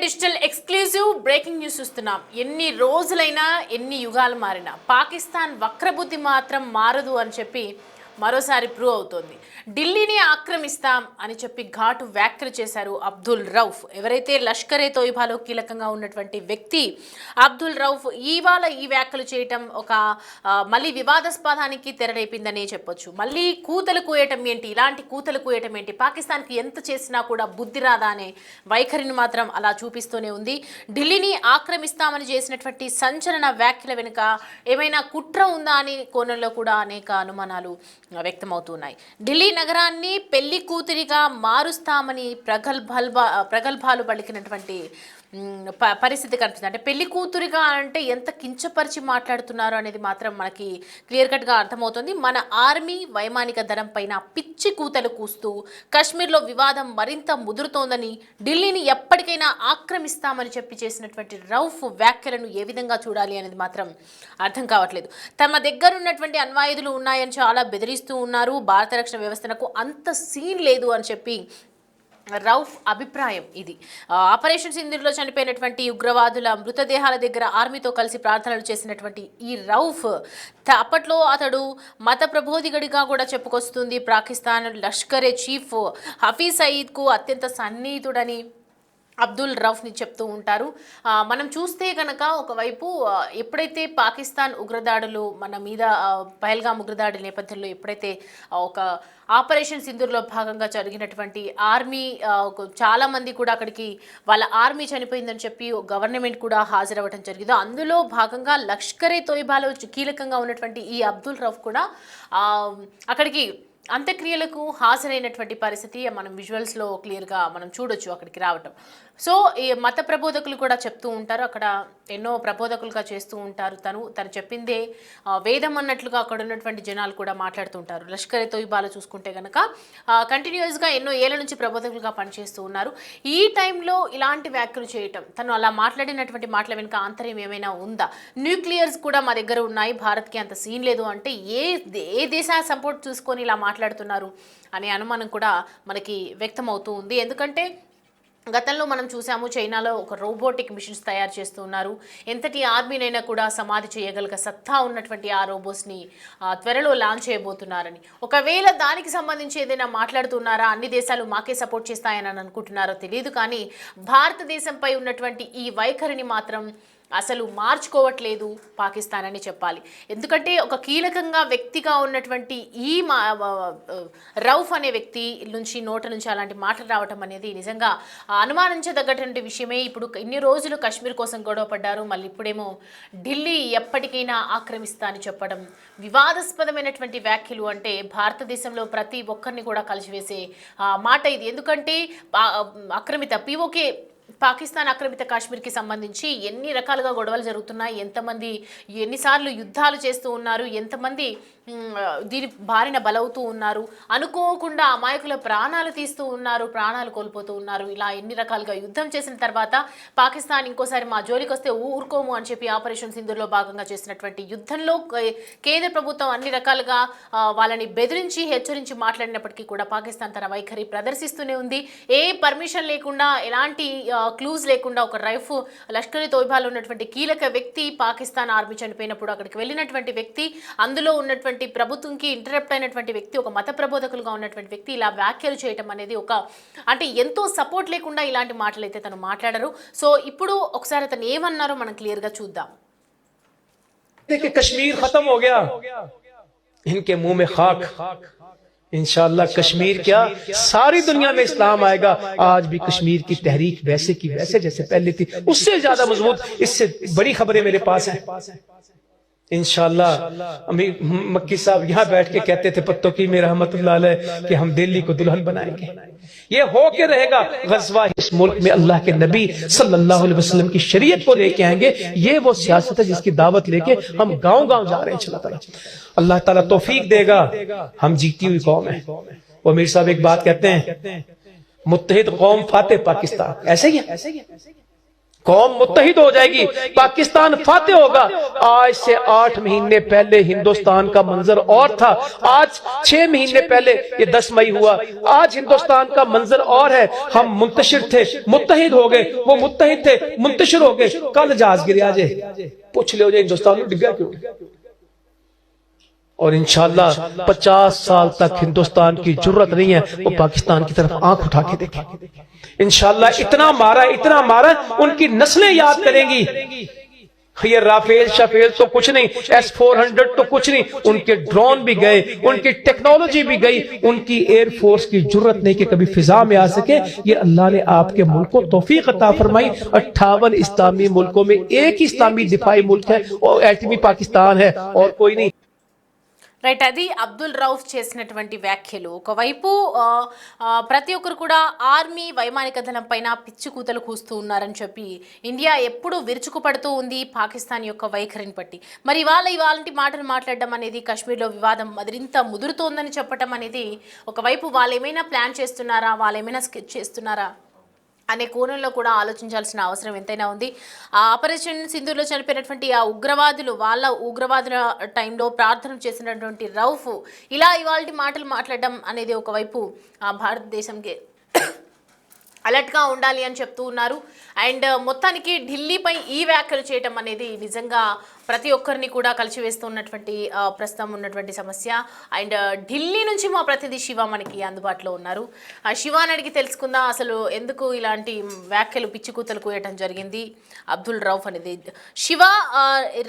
Digital exclusive breaking news చూస్తున్నాం. ఎన్ని రోజులైనా ఎన్ని యుగాలు మారినా పాకిస్తాన్ వక్రబుద్ధి మాత్రం మారదు అని చెప్పి మరోసారి ప్రూవ్ అవుతోంది. ఢిల్లీని ఆక్రమిస్తాం అని చెప్పి ఘాటు వ్యాఖ్యలు చేశారు అబ్దుల్ రౌఫ్. ఎవరైతే లష్కరే తోయిబాలో కీలకంగా ఉన్నటువంటి వ్యక్తి అబ్దుల్ రౌఫ్ ఇవాళ ఈ వ్యాఖ్యలు చేయటం ఒక మళ్ళీ వివాదాస్పదానికి తెరలేపిందనే చెప్పొచ్చు. మళ్ళీ కూతలు కూయటం ఏంటి, ఇలాంటి కూతలు కూయటం ఏంటి, పాకిస్తాన్కి ఎంత చేసినా కూడా బుద్ధి రాదా అనే వైఖరిని మాత్రం అలా చూపిస్తూనే ఉంది. ఢిల్లీని ఆక్రమిస్తామని చేసినటువంటి సంచలన వ్యాఖ్యల వెనుక ఏమైనా కుట్ర ఉందా అని కోణంలో కూడా అనేక అనుమానాలు వ్యక్తమవుతున్నాయి. ఢిల్లీ నగరాన్ని పెళ్లి కూతురిగా మారుస్తామని ప్రగల్భాలు పలికినటువంటి పరిస్థితి కనిపిస్తుంది. అంటే పెళ్లి కూతురిగా అంటే ఎంత కించపరిచి మాట్లాడుతున్నారు అనేది మాత్రం మనకి క్లియర్ కట్గా అర్థమవుతుంది. మన ఆర్మీ వైమానిక దళం పైన పిచ్చి కూతలు కూస్తూ కాశ్మీర్లో వివాదం మరింత ముదురుతోందని, ఢిల్లీని ఎప్పటికైనా ఆక్రమిస్తామని చెప్పి చేసినటువంటి రౌఫ్ వ్యాఖ్యలను ఏ విధంగా చూడాలి అనేది మాత్రం అర్థం కావట్లేదు. తమ దగ్గర ఉన్నటువంటి అణ్వాయుధులు ఉన్నాయని చాలా బెదిరిస్తూ ఉన్నారు. భారత రక్షణ వ్యవస్థకు అంత సీన్ లేదు అని చెప్పి రౌఫ్ అభిప్రాయం. ఇది ఆపరేషన్ సింధూర్లో చనిపోయినటువంటి ఉగ్రవాదుల మృతదేహాల దగ్గర ఆర్మీతో కలిసి ప్రార్థనలు చేసినటువంటి ఈ రౌఫ్ అప్పట్లో అతడు మత ప్రబోధికుడిగా కూడా చెప్పుకొస్తుంది. పాకిస్తాన్ లష్కరే చీఫ్ హఫీజ్ సయీద్కు అత్యంత సన్నిహితుడని అబ్దుల్ రౌఫ్ని చెప్తూ ఉంటారు. మనం చూస్తే కనుక ఒకవైపు ఎప్పుడైతే పాకిస్తాన్ ఉగ్రదాడులు మన మీద పహల్గామ్ ఉగ్రదాడి నేపథ్యంలో ఎప్పుడైతే ఒక ఆపరేషన్ సింధూర్లో భాగంగా జరిగినటువంటి ఆర్మీ చాలామంది కూడా అక్కడికి వాళ్ళ ఆర్మీ చనిపోయిందని చెప్పి గవర్నమెంట్ కూడా హాజరవ్వడం జరిగింది. అందులో భాగంగా లష్కరే తోయిబాలో కీలకంగా ఉన్నటువంటి ఈ అబ్దుల్ రౌఫ్ కూడా అక్కడికి అంత్యక్రియలకు హాజరైనటువంటి పరిస్థితి మనం విజువల్స్లో క్లియర్గా మనం చూడొచ్చు అక్కడికి రావటం. సో ఈ మత ప్రబోధకులు కూడా చెప్తూ ఉంటారు, అక్కడ ఎన్నో ప్రబోధకులుగా చేస్తూ ఉంటారు. తను చెప్పిందే వేదం అన్నట్లుగా అక్కడ ఉన్నటువంటి జనాలు కూడా మాట్లాడుతూ ఉంటారు. లష్కరే తోయిబాలో చూసుకుంటే కనుక కంటిన్యూస్గా ఎన్నో ఏళ్ల నుంచి ప్రబోధకులుగా పనిచేస్తూ ఉన్నారు. ఈ టైంలో ఇలాంటి వ్యాఖ్యలు చేయటం, తను అలా మాట్లాడినటువంటి మాటల వెనుక ఆంతర్యం ఏమైనా ఉందా, న్యూక్లియర్స్ కూడా మా దగ్గర ఉన్నాయి, భారత్కి అంత సీన్ లేదు అంటే ఏ దేశ సపోర్ట్ చూసుకొని ఇలా మాట్లాడుతున్నారు అనే అనుమానం కూడా మనకి వ్యక్తమవుతూ ఉంది. ఎందుకంటే గతంలో మనం చూసాము చైనాలో ఒక రోబోటిక్ మిషన్స్ తయారు చేస్తున్నారు. ఎంతటి ఆర్మీనైనా కూడా సమాధి చేయగలిగే సత్తా ఉన్నటువంటి ఆ రోబోట్స్ని త్వరలో లాంచ్ చేయబోతున్నారని, ఒకవేళ దానికి సంబంధించి ఏదైనా మాట్లాడుతున్నారా, అన్ని దేశాలు మాకే సపోర్ట్ చేస్తాయని అనుకుంటున్నారో తెలియదు. కానీ భారతదేశంపై ఉన్నటువంటి ఈ వైఖరిని మాత్రం అసలు మార్చుకోవట్లేదు పాకిస్తాన్ అని చెప్పాలి. ఎందుకంటే ఒక కీలకంగా వ్యక్తిగా ఉన్నటువంటి ఈ రౌఫ్ అనే వ్యక్తి నోట నుంచి అలాంటి మాటలు రావటం అనేది నిజంగా అనుమానించదగ్గటువంటి విషయమే. ఇప్పుడు ఇన్ని రోజులు కాశ్మీర్ కోసం గొడవ పడ్డారు, మళ్ళీ ఇప్పుడేమో ఢిల్లీ ఎప్పటికైనా ఆక్రమిస్తా అని చెప్పడం వివాదాస్పదమైనటువంటి వ్యాఖ్యలు. అంటే భారతదేశంలో ప్రతి ఒక్కరిని కూడా కలిసివేసే మాట ఇది. ఎందుకంటే ఆక్రమిత పీఓకే పాకిస్తాన్ ఆక్రమిత కాశ్మీర్కి సంబంధించి ఎన్ని రకాలుగా గొడవలు జరుగుతున్నాయి, ఎంతమంది ఎన్నిసార్లు యుద్ధాలు చేస్తూ ఉన్నారు, ఎంతమంది దీని బారిన బలవుతూ ఉన్నారు, అనుకోకుండా అమాయకుల ప్రాణాలు తీస్తూ ఉన్నారు, ప్రాణాలు కోల్పోతూ ఉన్నారు. ఇలా ఎన్ని రకాలుగా యుద్ధం చేసిన తర్వాత పాకిస్తాన్ ఇంకోసారి మా జోలికి వస్తే ఊరుకోము అని చెప్పి ఆపరేషన్ సింధూర్లో భాగంగా చేసినటువంటి యుద్ధంలో కేంద్ర ప్రభుత్వం అన్ని రకాలుగా వాళ్ళని బెదిరించి హెచ్చరించి మాట్లాడినప్పటికీ కూడా పాకిస్తాన్ తన వైఖరి ప్రదర్శిస్తూనే ఉంది. ఏ పర్మిషన్ లేకుండా, ఎలాంటి క్లూజ్ లేకుండా ఒక రౌఫ్ లష్కరే తోయిబాలో ఉన్నటువంటి కీలక వ్యక్తి, పాకిస్తాన్ ఆర్మీ చనిపోయినప్పుడు అక్కడికి వెళ్ళినటువంటి వ్యక్తి, అందులో ఉన్నటువంటి ప్రభుత్వంకి ఇంటరప్ట్ అయినటువంటి వ్యక్తి, ఒక మత ప్రబోధకులుగా ఉన్నటువంటి వ్యక్తి ఇలా వ్యాఖ్యలు చేయటం అనేది అంటే ఎంతో సపోర్ట్ లేకుండా ఇలాంటి మాటలు అయితే తను మాట్లాడరు. సో ఇప్పుడు ఒకసారి అతను ఏమన్నారో మనం క్లియర్ గా చూద్దాం. కశ్మీర్ ఖతం హో గయా, ఇన్కే ముహ్ మే ఖాక్, इंशाअल्लाह कश्मीर क्या सारी दुनिया में इस्लाम आएगा। आज भी कश्मीर की तहरीक वैसे की वैसे जैसे पहले थी, उससे ज्यादा मजबूत, इससे बड़ी खबरें मेरे पास हैं। इंशाअल्लाह अमीर मक्की साहब यहाँ बैठ के कहते थे पत्तों की में रहमतुल्लाह अलैह कि हम दिल्ली को दुल्हन बनाएंगे। ये हो के रहेगा। गज़वा इस मुल्क में अल्लाह के नबी सल्लल्लाहु अलैहि वसल्लम की शरीयत को लेके आएंगे। ये वो सियासत है जिसकी दावत लेके हम गांव गांव जा रहे हैं। अल्लाह ताला तौफीक देगा। हम जीती हुई कौम है। वो अमीर साहब एक बात कहते हैं, मुत्तहिद कौम फाते पाकिस्तान, ऐसे ही है। कौम मुत्तहिद हो जाएगी, पाकिस्तान फातेह होगा। आज से 8 महीने पहले हिंदुस्तान का मंजर और था, आज 6 महीने पहले, ये 10 मई हुआ, आज हिंदुस्तान का मंजर और है। हम मुंतशिर थे, मुत्तहिद हो गए, वो मुत्तहिद थे, मुंतशिर हो गए। कल जहाज गिर आज पूछ लो हिंदुस्तान में डिग्गा क्यों। और इंशाल्लाह 50 साल तक हिंदुस्तान की जरूरत नहीं है वो पाकिस्तान की तरफ आंख उठा के देखे। इंशाल्लाह इतना मारा उनकी नस्लें याद करेंगी। ये राफेल शफेल तो कुछ नहीं, S-400 तो कुछ नहीं, उनके ड्रोन भी गए, उनकी टेक्नोलॉजी भी गई, उनकी एयरफोर्स की जरूरत नहीं कि कभी फिजा में आ सके। ये अल्लाह ने आपके मुल्क को तौफीक अता फरमाई। 58 इस्लामी मुल्कों में एक ही इस्लामी दिफाई मुल्क है और एटमी पाकिस्तान है और कोई नहीं। రైట్, అది అబ్దుల్ రౌఫ్ చేసినటువంటి వ్యాఖ్యలు. ఒకవైపు ప్రతి ఒక్కరు కూడా ఆర్మీ వైమానిక దళం పైన పిచ్చి కూతలు కూస్తూ ఉన్నారని చెప్పి ఇండియా ఎప్పుడూ విరుచుకుపడుతూ ఉంది పాకిస్తాన్ యొక్క వైఖరిని బట్టి. మరి ఇవాళ మాటలు మాట్లాడడం అనేది కాశ్మీర్లో వివాదం మరింత ముదురుతోందని చెప్పడం అనేది, ఒకవైపు వాళ్ళు ఏమైనా ప్లాన్ చేస్తున్నారా, వాళ్ళు ఏమైనా స్కెచ్ చేస్తున్నారా అనే కోణంలో కూడా ఆలోచించాల్సిన అవసరం ఎంతైనా ఉంది. ఆ ఆపరేషన్ సింధూర్లో చనిపోయినటువంటి ఆ ఉగ్రవాదులు, వాళ్ళ ఉగ్రవాదుల టైంలో ప్రార్థన చేసినటువంటి రౌఫ్ ఇలా ఇవాళ మాటలు మాట్లాడడం అనేది ఒకవైపు భారతదేశంకి అలర్ట్గా ఉండాలి అని చెప్తూ ఉన్నారు. అండ్ మొత్తానికి ఢిల్లీపై ఈ వ్యాఖ్యలు చేయడం అనేది నిజంగా ప్రతి ఒక్కరిని కూడా కలిసివేస్తున్నటువంటి ప్రస్తుతం ఉన్నటువంటి సమస్య. అండ్ ఢిల్లీ నుంచి మా ప్రతినిధి శివ మనకి అందుబాటులో ఉన్నారు. శివాని అడిగి తెలుసుకుందాం అసలు ఎందుకు ఇలాంటి వ్యాఖ్యలు పిచ్చికూతలు కూయటం జరిగింది అబ్దుల్ రౌఫ్ అనేది. శివ,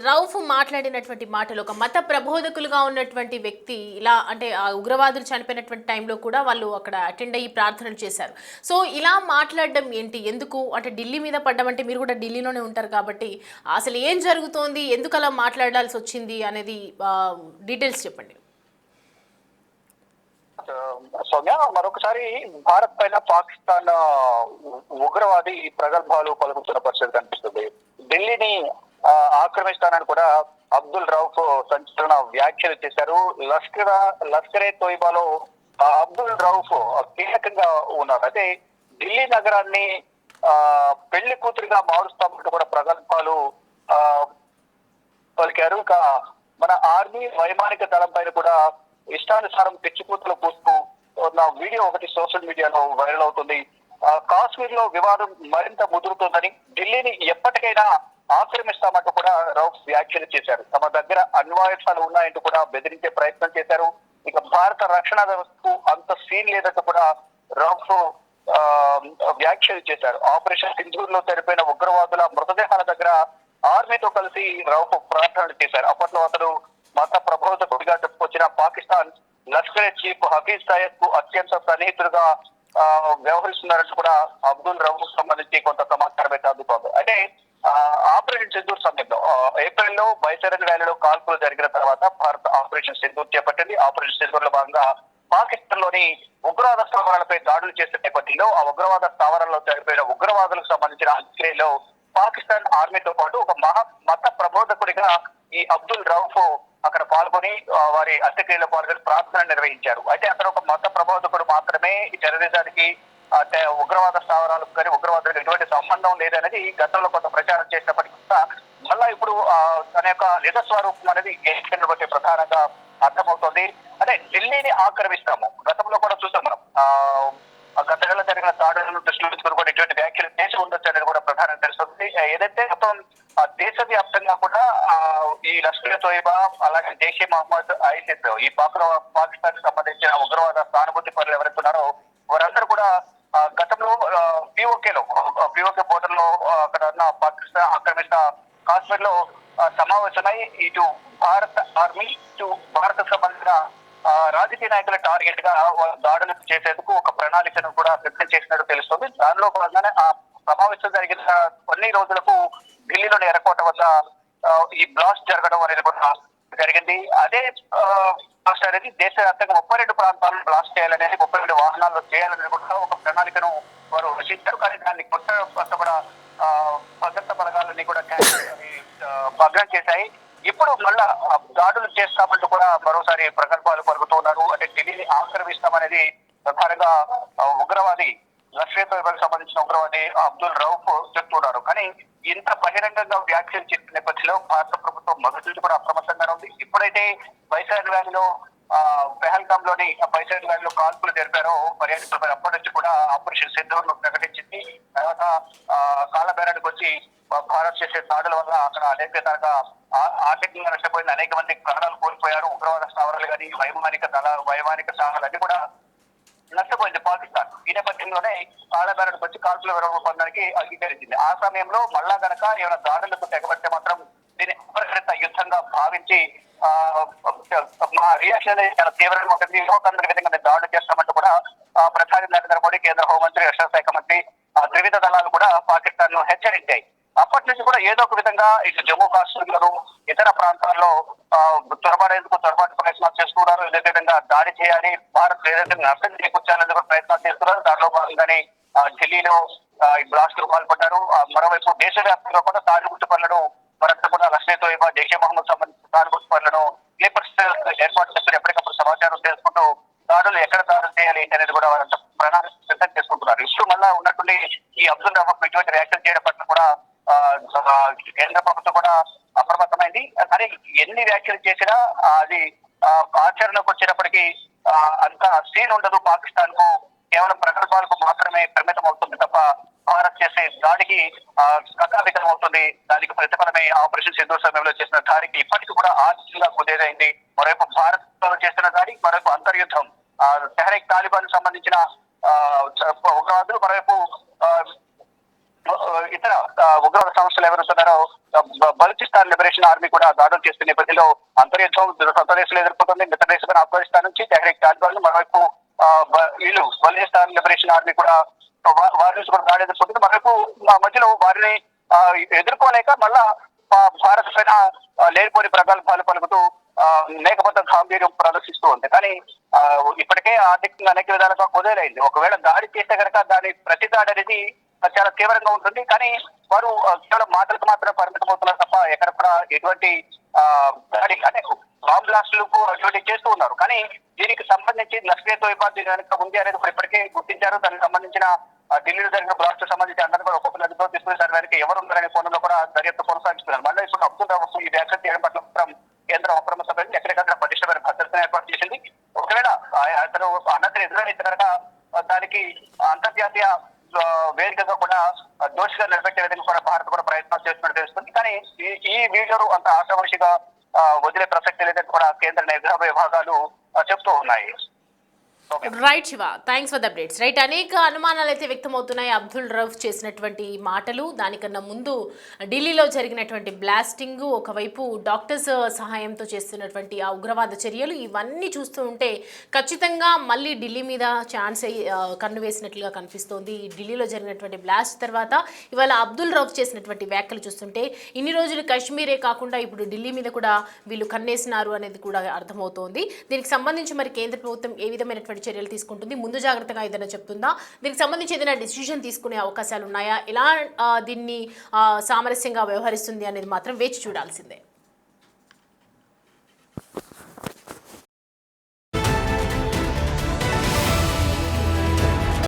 రౌఫ్ మాట్లాడినటువంటి మాటలు, ఒక మత ప్రబోధకులుగా ఉన్నటువంటి వ్యక్తి ఇలా అంటే ఆ ఉగ్రవాదులు చనిపోయినటువంటి టైంలో కూడా వాళ్ళు అక్కడ అటెండ్ అయ్యి ప్రార్థనలు చేశారు. సో ఇలా మాట్లాడడం ఏంటి, ఎందుకు అంటే ఢిల్లీ మీద పడ్డమంటే మీరు కూడా ఢిల్లీలోనే ఉంటారు కాబట్టి అసలు ఏం జరుగుతోంది, ఎందుకు అలా మాట్లాడాల్సి వచ్చింది అనేది డీటెయిల్స్ చెప్పండి. సౌమ్య, మరొకసారి భారత్ పైన పాకిస్తాన్ ఉగ్రవాది ప్రగల్భాలు పలుకుతున్న పరిస్థితి కనిపిస్తుంది. ఢిల్లీని ఆక్రమిస్తానని కూడా అబ్దుల్ రౌఫ్ సంచలన వ్యాఖ్యలు చేశారు. లష్కరే తోయిబాలో అబ్దుల్ రౌఫ్ కీలకంగా ఉన్నారు. అయితే ఢిల్లీ నగరాన్ని పెళ్లి కూతురిగా మారుస్తామంటూ కూడా ప్రగల్భాలు పలికారు. ఇక మన ఆర్మీ వైమానిక దళం పైన కూడా ఇష్టానుసారం పిచ్చికూతులు కూస్తూ ఉన్న వీడియో ఒకటి సోషల్ మీడియాలో వైరల్ అవుతుంది. కాశ్మీర్ లో వివాదం మరింత ముదురుతుందని, ఢిల్లీని ఎప్పటికైనా ఆక్రమిస్తామంటూ కూడా రౌఫ్ వ్యాఖ్యలు చేశారు. తమ దగ్గర అణ్వాయుధాలు ఉన్నాయంటూ కూడా బెదిరించే ప్రయత్నం చేశారు. ఇక భారత రక్షణ వ్యవస్థకు అంత సీన్ లేదంటూ కూడా రౌఫ్ వ్యాఖ్యలు చేశారు. ఆపరేషన్ సింధూర్ లో చనిపోయిన ఉగ్రవాదుల మృతదేహాల దగ్గర ఆర్మీతో కలిసి రౌఫ్ ప్రార్థనలు చేశారు. అప్పట్లో అతను మత ప్రబోధకుడిగా చెప్పుకొచ్చిన పాకిస్తాన్ లష్కరే చీఫ్ హఫీజ్ సయద్ కు అత్యంత సన్నిహితుడుగా వ్యవహరిస్తున్నారంటూ కూడా అబ్దుల్ రౌఫ్ సంబంధించి కొంత సమాచారం అయితే అందుతోంది. అంటే ఆపరేషన్ సింధూర్ సమయంలో ఏప్రిల్లో బైసరన్ వ్యాలీలో కాల్పులు జరిగిన తర్వాత భారత్ ఆపరేషన్ సింధూర్ చేపట్టింది. ఆపరేషన్ సింధూర్ లో భాగంగా పాకిస్తాన్ లోని ఉగ్రవాద స్థావరాలపై దాడులు చేసే నేపథ్యంలో ఆ ఉగ్రవాద స్థావరాల్లో చనిపోయిన ఉగ్రవాదులకు సంబంధించిన అంత్యక్రియలో పాకిస్తాన్ ఆర్మీతో పాటు ఒక మత ప్రబోధకుడిగా ఈ అబ్దుల్ రౌఫ్ అక్కడ పాల్గొని వారి అంత్యక్రియలో పాల్గొని ప్రార్థన నిర్వహించారు. అయితే అతను ఒక మత ప్రబోధకుడు మాత్రమే, ఈ టెర్రరిజానికి ఉగ్రవాద స్థావరాలకు కానీ ఉగ్రవాదులకు ఎటువంటి సంబంధం లేదనేది గతంలో కొంత ప్రచారం చేసినప్పటికీ కూడా మళ్ళా ఇప్పుడు తన యొక్క నిజ స్వరూపం అనేది ఏకైనా బట్టి ప్రధానంగా అర్థమవుతుంది. అంటే ఢిల్లీని ఆక్రమిస్తాము, గతంలో కూడా చూసాం మనం గతంలో జరిగిన దాడులను దృష్టిలో ఉంచుకుని కూడా ఇటువంటి వ్యాఖ్యలు చేసి ఉండొచ్చు అనేది కూడా ప్రధానంగా తెలుస్తుంది. ఏదైతే మొత్తం దేశవ్యాప్తంగా కూడా ఈ లష్కర్ తోయిబా అలాగే జైషే మహమ్మద్, ఐసిస్, ఈ పాకిస్తాన్ కి సంబంధించిన ఉగ్రవాద సానుభూతి పరులు ఎవరైతే ఉన్నారో వారందరూ కూడా గతంలో పిఓకే బోర్డర్ లో అక్కడ ఉన్న పాకిస్తాన్ ఆక్రమిత కాశ్మీర్ లో సమావేశమై ఇటు భారత ఆర్మీ, ఇటు భారత్ సంబంధించిన రాజకీయ నాయకుల టార్గెట్ గా దాడులు చేసేందుకు ఒక ప్రణాళికను కూడా సిద్ధం చేసినట్టు తెలుస్తుంది. దానిలో భాగంగానే ఆ సమావేశం జరిగిన కొన్ని రోజులకు ఢిల్లీలోని ఎర్రకోట వద్ద ఈ బ్లాస్ట్ జరగడం అనేది కూడా జరిగింది. అదే బ్లాస్ట్ అనేది దేశవ్యాప్తంగా 32 ప్రాంతాలను బ్లాస్ట్ చేయాలనేది, 32 వాహనాల్లో చేయాలనేది కూడా ఒక ప్రణాళికను వారు రచించారు. కానీ దాన్ని కొత్త కూడా భద్రతా బలగాలన్నీ కూడా భగ్నం చేశాయి. ఇప్పుడు మళ్ళా దాడులు చేస్తామంటూ కూడా మరోసారి ప్రగల్భాలు పలుకుతున్నారు. అంటే ఢిల్లీని ఆక్రమిస్తామనేది ప్రధానంగా ఉగ్రవాది లష్కర్ తోయిబాకి సంబంధించిన ఉగ్రవాది అబ్దుల్ రౌఫ్ చెప్తున్నారు. కానీ ఇంత బహిరంగంగా వ్యాఖ్యలు చెప్పిన నేపథ్యంలో భారత ప్రభుత్వం మొదటి నుంచి కూడా అప్రమత్తంగానే ఉంది. ఇప్పుడైతే బైసాన్ వ్యాలీలో పెహల్గామ్ లోని బైసాన్ వ్యాలీలో కాల్పులు జరిపారో పర్యాటకులపై అప్పటి నుంచి కూడా ఆపరేషన్ సింధూర్ ప్రకటించింది. తర్వాత కాలబేరానికి వచ్చి భారత్ చేసే దాడుల వల్ల అక్కడ అనేక తరగా ఆర్థికంగా నష్టపోయింది. అనేక మంది ప్రాణాలు కోల్పోయారు. ఉగ్రవాద స్థావరాలు కానీ వైమానిక స్థావరాలు అన్ని కూడా నష్టపోయింది పాకిస్తాన్. ఈ నేపథ్యంలోనే కాలబేరానికి వచ్చి కాల్పుల విరమణ పొందడానికి అంగీకరించింది. ఆ సమయంలో మళ్ళా గనక ఏమైనా దాడులకు తెగబడితే మాత్రం దీన్ని అపరికృత యుద్ధంగా భావించి మా రియాక్షన్ అనేది చాలా తీవ్రంగా ఉంటుంది. యువకందరి విధంగా దాడులు చేస్తామంటూ కూడా ప్రధాని నరేంద్ర మోడీ, కేంద్ర హోంమంత్రి, రక్షణ శాఖ మంత్రి, త్రివిధ దళాలు కూడా పాకిస్తాన్ ను హెచ్చరించాయి. అప్పటి నుంచి కూడా ఏదో ఒక విధంగా ఇటు జమ్మూ కాశ్మీర్లను ఇతర ప్రాంతాల్లో చొరబాటు ప్రయత్నాలు చేస్తున్నారు. ఇదే విధంగా దాడి చేయాలి, భారత్ ఏదైతే నష్టం చేకూర్చాలని కూడా ప్రయత్నాలు చేస్తున్నారు. దానిలో భాగంగానే ఢిల్లీలో బ్లాస్టులు పాల్పడ్డారు. మరోవైపు దేశవ్యాప్తంగా కూడా తాలిబుట్టు పనులను మరంతా కూడా లష్కర్ తోయిబా, జైషే మహమ్మద్ సంబంధించిన తాలిబుట్టు పనులను ఏర్పాటు చేస్తున్న ఎప్పటికప్పుడు సమాచారం తెలుసుకుంటూ దాడులు ఎక్కడ దాడులు చేయాలి ఏంటి అనేది కూడా వారంతా ప్రణాళిక సిద్ధం చేసుకుంటున్నారు. ఇప్పుడు మళ్ళా ఉన్నటువంటి ఈ అబ్దుల్ రహమాన్ ఇటువంటి వ్యాఖ్యలు చేయడం పట్ల కూడా కేంద్ర ప్రభుత్వం కూడా అప్రమత్తమైంది. కానీ ఎన్ని వ్యాఖ్యలు చేసినా అది ఆచరణకు వచ్చేటప్పటికీ అంత సీన్ ఉండదు. పాకిస్తాన్ కు కేవలం ప్రకల్పాలకు మాత్రమే పరిమితం అవుతుంది తప్ప భారత్ చేసే దాడికి కకావికం అవుతుంది. దానికి ప్రతిఫలమే ఆపరేషన్ సింధూర్ సమయంలో చేసిన దాడికి ఇప్పటికీ కూడా ఆర్థికంగా కుదేదైంది. మరోవైపు భారత్ తో చేసిన దాడి, మరోవైపు అంతర్యుద్ధం, తెహ్రీక్ తాలిబాన్ సంబంధించిన ఉగ్రవాదులు, మరోవైపు ఇతర ఉగ్రవాద సంస్థలు ఎవరుతున్నారో బలూచిస్తాన్ లిబరేషన్ ఆర్మీ కూడా దాడులు చేస్తున్న నేపథ్యంలో అంతర్యుద్ధం సొంత దేశంలో ఎదుర్కొంటుంది. మిగతా దేశమైన ఆఫ్ఘనిస్తాన్ నుంచి తెహ్రీక్ తాలిబాన్, మరోవైపు వీళ్ళు బలూచిస్తాన్ లిబరేషన్ ఆర్మీ కూడా వారి నుంచి కూడా దాడి ఎదుర్కొంటుంది. మరోవైపు మధ్యలో వారిని ఎదుర్కోలేక మళ్ళా భారత్ పైన లేనిపోని ప్రగల్భాలు పలుకుతూ మేకపోత గాంభీర్యం ప్రదర్శిస్తూ ఉంది. కానీ ఇప్పటికే ఆర్థికంగా అనేక విధాలుగా కుదేలైంది. ఒకవేళ దాడి చేస్తే కనుక దాని ప్రతి దాడి అనేది చాలా తీవ్రంగా ఉంటుంది. కానీ వారు కేవలం మాటలకు మాత్రమే పరిమితం అవుతున్నారు తప్ప ఎక్కడ కూడా ఎటువంటి దాడి అంటే బాంబ్ బ్లాస్టులకు అటువంటి చేస్తూ ఉన్నారు. కానీ దీనికి సంబంధించి లష్కర్ తోయిబా దీని వెనక ఉంది అనేది ఇప్పటికే గుర్తించారు. దానికి సంబంధించిన ఢిల్లీలో జరిగిన బ్లాస్ట్ సంబంధించి అందరూ కూడా ఒక్కొక్క నదితో తీసుకుని దాని వెనక ఎవరు ఉన్నారనే కోణంలో కూడా దర్యాప్తు కొనసాగిస్తున్నారు. మళ్ళీ ఇప్పుడు అబ్దుల్ రహమాన్ ఈ వ్యాఖ్యలు చేయడం పట్ల మాత్రం కేంద్రం అప్రమత్తమైంది. ఎక్కడికక్కడ పటిష్టమైన భద్రతను ఏర్పాటు చేసింది. ఒకవేళ అతను అన్నతిని ఎదురైతే కనుక దానికి అంతర్జాతీయ వేదికగా కూడా దోషిగా నిలబెట్టే విధంగా కూడా భారత్ కూడా ప్రయత్నాలు చేస్తున్నట్టు తెలుస్తుంది. కానీ ఈ వీడియోలు అంత ఆశావశిగా వదిలే ప్రసక్తి లేదని కూడా కేంద్ర నిఘా విభాగాలు చెప్తూ ఉన్నాయి. Right Shiva, thanks for the updates. Right, అనేక అనుమానాలు అయితే వ్యక్తమవుతున్నాయి అబ్దుల్ రౌఫ్ చేసినటువంటి మాటలు. దానికన్నా ముందు ఢిల్లీలో జరిగినటువంటి బ్లాస్టింగ్, ఒకవైపు డాక్టర్స్ సహాయంతో చేస్తున్నటువంటి ఆ ఉగ్రవాద చర్యలు, ఇవన్నీ చూస్తూ ఉంటే ఖచ్చితంగా మళ్ళీ ఢిల్లీ మీద ఛాన్స్ కన్ను వేసినట్లుగా కనిపిస్తోంది. ఢిల్లీలో జరిగినటువంటి బ్లాస్ట్ తర్వాత ఇవాళ అబ్దుల్ రౌఫ్ చేసినటువంటి వ్యాఖ్యలు చూస్తుంటే ఇన్ని రోజులు కాశ్మీరే కాకుండా ఇప్పుడు ఢిల్లీ మీద కూడా వీళ్ళు కన్నేసినారు అనేది కూడా అర్థమవుతోంది. దీనికి సంబంధించి మరి కేంద్ర ప్రభుత్వం ఏ విధమైనటువంటి చర్యలు తీసుకుంటుంది, ముందు జాగ్రత్తగా ఏదైనా చెప్తుందా, దీనికి సంబంధించి ఏదైనా డిసిషన్ తీసుకునే అవకాశాలు ఉన్నాయా, ఎలా దీన్ని సామరస్యంగా వ్యవహరిస్తుంది అనేది మాత్రం వేచి చూడాల్సిందే.